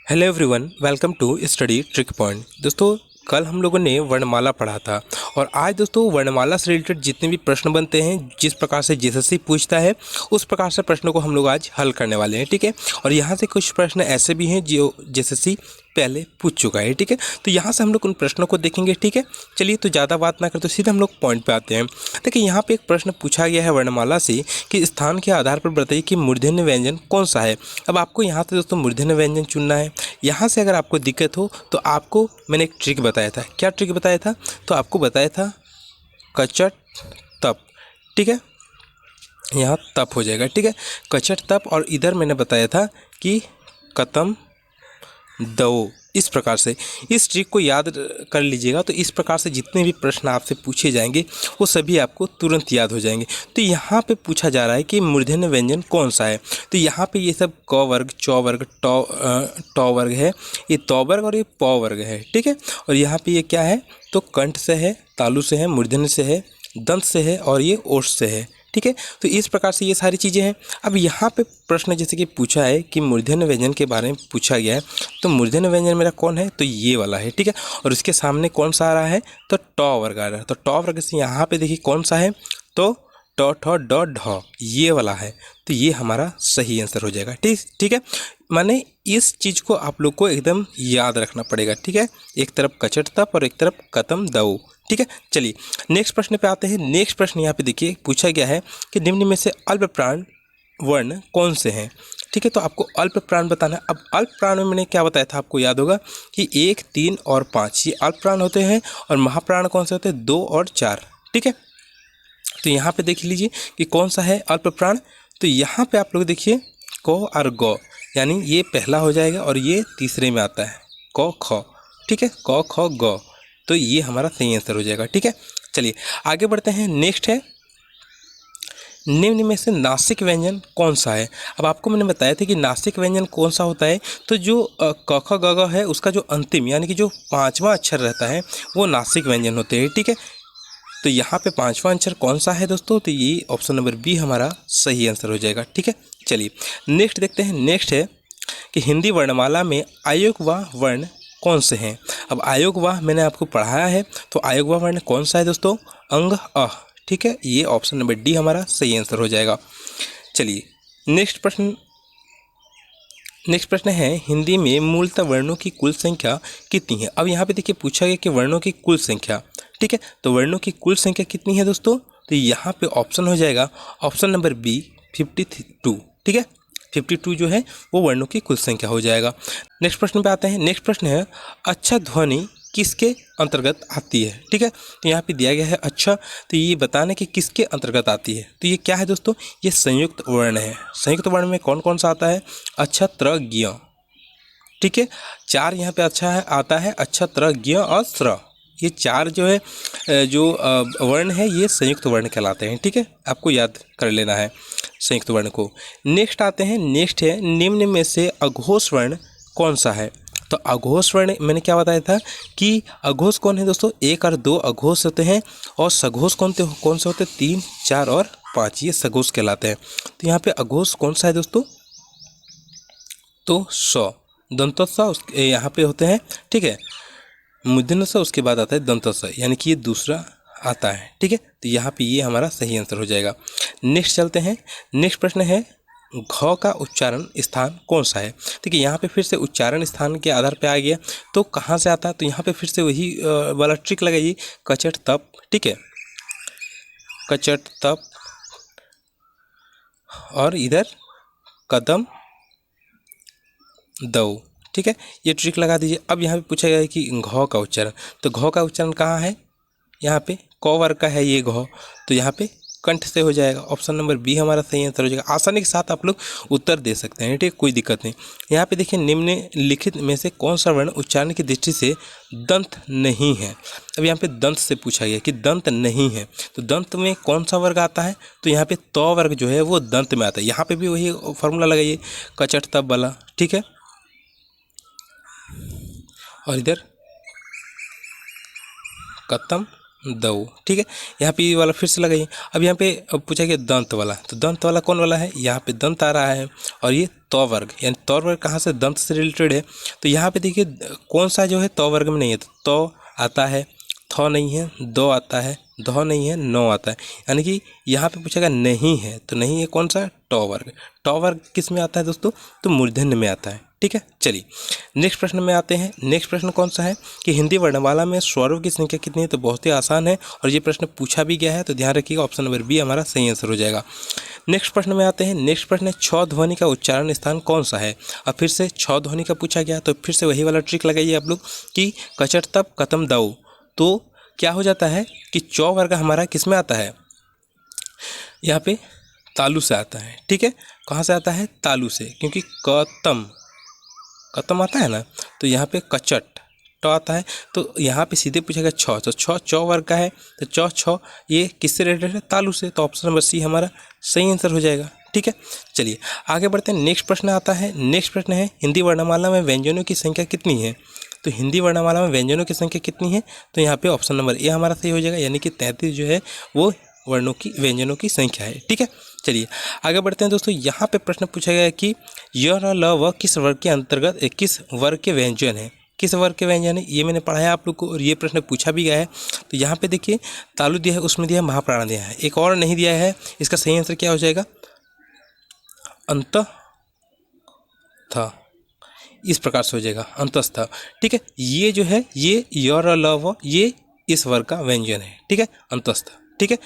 Hello everyone, welcome to study trick point. दोस्तों, कल हम लोगों ने वर्णमाला पढ़ा था और आज दोस्तों वर्णमाला से रिलेटेड जितने भी प्रश्न बनते हैं, जिस प्रकार से जेएसएससी पूछता है उस प्रकार से प्रश्नों को हम लोग आज हल करने वाले हैं। ठीक है, और यहाँ से कुछ प्रश्न ऐसे भी हैं जो जेएसएससी पहले पूछ चुका है। ठीक है, तो यहाँ से हम लोग उन प्रश्नों को देखेंगे। ठीक है, चलिए तो ज़्यादा बात ना करते सीधे हम लोग पॉइंट पे आते हैं। देखिए, यहाँ पे एक प्रश्न पूछा गया है वर्णमाला से कि स्थान के आधार पर बताइए कि मूर्धन्य व्यंजन कौन सा है। अब आपको यहाँ से दोस्तों मूर्धन्य व्यंजन चुनना है। यहाँ से अगर आपको दिक्कत हो तो आपको मैंने एक ट्रिक बताया था। क्या ट्रिक बताया था? तो आपको बताया था कचट तप। ठीक है, यहाँ तप हो जाएगा। ठीक है, कचट तप, और इधर मैंने बताया था कि कतम दो। इस प्रकार से इस ट्रिक को याद कर लीजिएगा, तो इस प्रकार से जितने भी प्रश्न आपसे पूछे जाएंगे वो सभी आपको तुरंत याद हो जाएंगे। तो यहाँ पे पूछा जा रहा है कि मूर्धन्य व्यंजन कौन सा है। तो यहाँ पे ये सब क वर्ग, च वर्ग, ट वर्ग है, ये तौ वर्ग और ये पौ वर्ग है। ठीक है, और यहाँ पे ये क्या है? तो कंठ से है, तालु से है, मूर्धन्य से है, दंत से है और ये ओष्ठ से है। ठीक है, तो इस प्रकार से ये सारी चीज़ें हैं। अब यहाँ पे प्रश्न जैसे कि पूछा है कि मूर्धन्य व्यंजन के बारे में पूछा गया है, तो मूर्धन्य व्यंजन मेरा कौन है? तो ये वाला है। ठीक है, और इसके सामने कौन सा आ रहा है? तो ट वर्ग आ रहा है। तो ट वर्ग से यहाँ पे देखिए कौन सा है? तो ट ठ ड ढ, ये वाला है। तो ये हमारा सही आंसर हो जाएगा। ठीक है, माने इस चीज़ को आप लोग को एकदम याद रखना पड़ेगा। ठीक है, एक तरफ कचट तप और एक तरफ कतम दऊ। ठीक है, चलिए नेक्स्ट प्रश्न पे आते हैं। नेक्स्ट प्रश्न यहाँ पे देखिए पूछा गया है कि निम्न में से अल्प प्राण वर्ण कौन से हैं। ठीक है, तो आपको अल्प प्राण बताना है। अब अल्प प्राण में मैंने क्या बताया था, आपको याद होगा कि 1, 3 और 5 ये अल्प प्राण होते हैं, और महाप्राण कौन से होते हैं? 2 और 4। ठीक है, तो यहाँ पे देख लीजिए कि कौन सा है अल्प प्राण। तो यहाँ पे आप लोग देखिए क और ग, यानी ये पहला हो जाएगा और ये तीसरे में आता है क ख। ठीक है, क ख ग, तो ये हमारा सही आंसर हो जाएगा। ठीक है, चलिए आगे बढ़ते हैं। नेक्स्ट है निम्न में से नासिक व्यंजन कौन सा है। अब आपको मैंने बताया था कि नासिक व्यंजन कौन सा होता है। तो जो क ख ग घ है उसका जो अंतिम यानी कि जो पांचवा अक्षर रहता है वो नासिक व्यंजन होते हैं। ठीक है, तो यहाँ पे पांचवा अक्षर कौन सा है दोस्तों? तो ये ऑप्शन नंबर बी हमारा सही आंसर हो जाएगा। ठीक है, चलिए नेक्स्ट देखते हैं। नेक्स्ट है कि हिंदी वर्णमाला में आयोगवाह वर्ण कौन से हैं। अब आयोगवाह मैंने आपको पढ़ाया है, तो आयोगवाह वर्ण कौन सा है दोस्तों? अंग अ। ठीक है, ये ऑप्शन नंबर डी हमारा सही आंसर हो जाएगा। चलिए नेक्स्ट प्रश्न है हिंदी में मूलतः वर्णों की कुल संख्या कितनी है। अब यहाँ पे देखिए पूछा गया कि वर्णों की कुल संख्या। ठीक है, तो वर्णों की कुल संख्या कितनी है दोस्तों? तो यहाँ पे ऑप्शन हो जाएगा ऑप्शन नंबर बी 52। ठीक है, 52 जो है वो वर्णों की कुल संख्या हो जाएगा। नेक्स्ट प्रश्न पे आते हैं। नेक्स्ट प्रश्न है अच्छा ध्वनि किसके अंतर्गत आती है। ठीक है, तो यहाँ पे दिया गया है अच्छा, तो ये बताना कि किसके अंतर्गत आती है। तो ये क्या है दोस्तों? ये संयुक्त वर्ण है। संयुक्त वर्ण में कौन कौन सा आता है? अच्छा, त्र, ज्ञ। ठीक है, 4 यहाँ पे अच्छा है आता है, अच्छा, त्र, ज्ञ और स्र। ये 4 जो है जो वर्ण है ये संयुक्त वर्ण कहलाते हैं। ठीक है, आपको याद कर लेना है संयुक्त वर्ण को। नेक्स्ट आते हैं। नेक्स्ट है निम्न में से अघोष वर्ण कौन सा है। तो अघोष वर्ण मैंने क्या बताया था कि अघोष कौन है दोस्तों? 1 और 2 अघोष होते हैं, और सघोष कौन से होते हैं? 3, 4 और 5, ये सघोष कहलाते हैं। तो यहाँ पे अघोष कौन सा है दोस्तों? तो स, दंतोत्स उसके यहाँ पे होते हैं। ठीक है, मूर्धन्य स उसके बाद आता है दंतोत्स, यानी कि ये दूसरा आता है। ठीक है, तो यहाँ पे ये हमारा सही आंसर हो जाएगा। नेक्स्ट चलते हैं। नेक्स्ट प्रश्न है घ का उच्चारण स्थान कौन सा है। देखिए यहाँ पे फिर से उच्चारण स्थान के आधार पे आ गया, तो कहाँ से आता है? तो यहाँ पे फिर से वही वाला ट्रिक लगाइए, कचट तप। ठीक है, कचट तप, और इधर कदम दो। ठीक है, ये ट्रिक लगा दीजिए। अब यहाँ पे पूछा गया है कि घ का उच्चारण, तो घ का उच्चारण कहाँ है? यहाँ पे क वर्ग का है ये घ, तो यहाँ पे कंठ से हो जाएगा। ऑप्शन नंबर बी हमारा सही आंसर हो जाएगा। आसानी के साथ आप लोग उत्तर दे सकते हैं। ठीक है, कोई दिक्कत नहीं। यहाँ पे देखिए निम्नलिखित में से कौन सा वर्ण उच्चारण की दृष्टि से दंत नहीं है। अब यहाँ पे दंत से पूछा गया कि दंत नहीं है, तो दंत में कौन सा वर्ग आता है? तो यहाँ पे तौ वर्ग जो है वो दंत में आता है। यहाँ पे भी वही फॉर्मूला लगाइए, कचट तप वाला। ठीक है, और इधर कतम दऊ। ठीक है, यहाँ पे ये वाला फिर से लगाइए। अब यहाँ पे अब पूछा गया दंत वाला, तो दंत वाला कौन वाला है, यहाँ पे दंत आ रहा है और ये तौ वर्ग, यानी तौ वर्ग कहाँ से, दंत से रिलेटेड है। तो यहाँ पे देखिए कौन सा जो है तौ वर्ग में नहीं है, तो तौ आता है, थौ नहीं है, दो आता है, दो नहीं है, नौ आता है, यानी कि यहाँ पे पूछेगा नहीं है, तो नहीं है कौन सा, टौ वर्ग। टौ वर्ग किस में आता है दोस्तों, तो मूर्धन्य में आता है। ठीक है, चलिए नेक्स्ट प्रश्न में आते हैं। नेक्स्ट प्रश्न कौन सा है कि हिंदी वर्णमाला में स्वरों की संख्या कितनी है, तो बहुत ही आसान है और ये प्रश्न पूछा भी गया है, तो ध्यान रखिएगा ऑप्शन नंबर बी हमारा सही आंसर हो जाएगा। नेक्स्ट प्रश्न में आते हैं। नेक्स्ट प्रश्न है छ ध्वनि का उच्चारण स्थान कौन सा है। अब फिर से छ ध्वनि का पूछा गया, तो फिर से वही वाला ट्रिक लगाइए आप लोग कि कचट तप कतम दाऊ, तो क्या हो जाता है कि चौ वर्ग हमारा किस में आता है, यहाँ पे तालु से आता है। ठीक है, कहाँ से आता है, तालु से, क्योंकि कतम कतम आता है ना, तो यहाँ पे कचट टो आता है, तो यहाँ पे सीधे पूछेगा छ, तो छ चौ वर्ग का है, तो चौ छ ये किससे रिलेटेड है, तालु से, तो ऑप्शन नंबर सी हमारा सही आंसर हो जाएगा। ठीक है, चलिए आगे बढ़ते हैं। नेक्स्ट प्रश्न आता है। नेक्स्ट प्रश्न है हिंदी वर्णमाला में व्यंजनों की संख्या कितनी है, तो हिंदी वर्णमाला में व्यंजनों की संख्या कितनी है, तो यहाँ पे ऑप्शन नंबर ए हमारा सही हो जाएगा, यानी कि 33 जो है वो वर्णों की व्यंजनों की संख्या है। ठीक है, चलिए आगे बढ़ते हैं दोस्तों। यहाँ पे प्रश्न पूछा गया है कि य र ल व किस वर्ग के अंतर्गत किस वर्ग के व्यंजन है, किस वर्ग के व्यंजन है, ये मैंने पढ़ाया आप लोग को और ये प्रश्न पूछा भी गया है। तो यहाँ पे देखिए तालु दिया है, उसमें दिया है महाप्राण दिया है, एक और नहीं दिया है, इसका सही आंसर क्या हो जाएगा, अंत था, इस प्रकार से हो जाएगा अंतस्थ। ठीक है, ये जो है ये य र ल व ये इस वर्ग का व्यंजन है। ठीक है, अंतस्थ। ठीक है,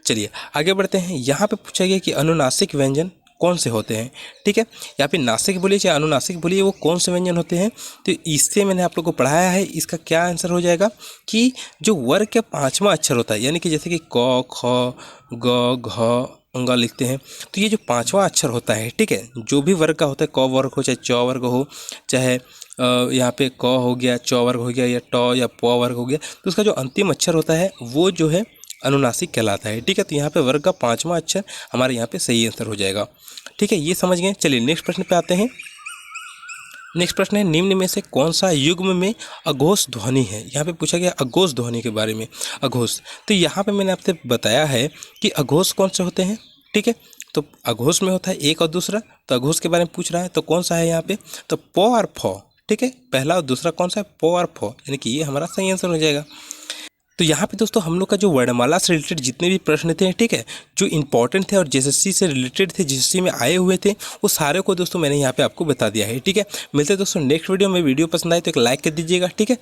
चलिए आगे बढ़ते हैं। यहाँ पे पूछा गया कि अनुनासिक व्यंजन कौन से होते हैं। ठीक है, यहाँ पे नासिक बोलिए चाहे अनुनासिक बोलिए, वो कौन से व्यंजन होते हैं, तो इससे मैंने आप लोग को पढ़ाया है। इसका क्या आंसर हो जाएगा कि जो वर्ग के पांचवा अक्षर होता है, यानी कि जैसे कि क ख ग घ अंगा लिखते हैं, तो ये जो पांचवा अक्षर होता है, ठीक है, जो भी वर्ग का होता है, क वर्ग हो चाहे च वर्ग हो, चाहे यहाँ पे क हो गया, च वर्ग हो गया, या ट या प वर्ग हो गया, तो उसका जो अंतिम अक्षर होता है वो जो है अनुनासिक कहलाता है। ठीक है, तो यहाँ पे वर्ग का पांचवा अक्षर हमारे यहाँ पे सही आंसर हो जाएगा। ठीक है, ये समझ गए। चलिए नेक्स्ट प्रश्न पे आते हैं। नेक्स्ट प्रश्न है निम्न में से कौन सा युग्म में अघोष ध्वनि है। यहाँ पे पूछा गया अघोष ध्वनि के बारे में। अघोष, तो यहाँ पे मैंने आपसे बताया है कि अघोष कौन से होते हैं। ठीक है, तो अघोष में होता है एक और दूसरा, तो अघोष के बारे में पूछ रहा है, तो कौन सा है यहाँ पे, तो प और फ। ठीक है, पहला और दूसरा कौन सा है, प और फ, यानी कि ये हमारा सही आंसर हो जाएगा। तो यहाँ पे दोस्तों हम लोग का जो वर्णमाला से रिलेटेड जितने भी प्रश्न थे, ठीक है, जो इंपॉर्टेंट थे और जेएसएससी से रिलेटेड थे, जेएसएससी में आए हुए थे, वो सारे को दोस्तों मैंने यहाँ पे आपको बता दिया है। ठीक है, मिलते हैं दोस्तों नेक्स्ट वीडियो में। वीडियो पसंद आए तो एक लाइक कर दीजिएगा। ठीक है,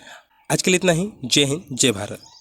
आज के लिए इतना ही। जय हिंद, जय भारत।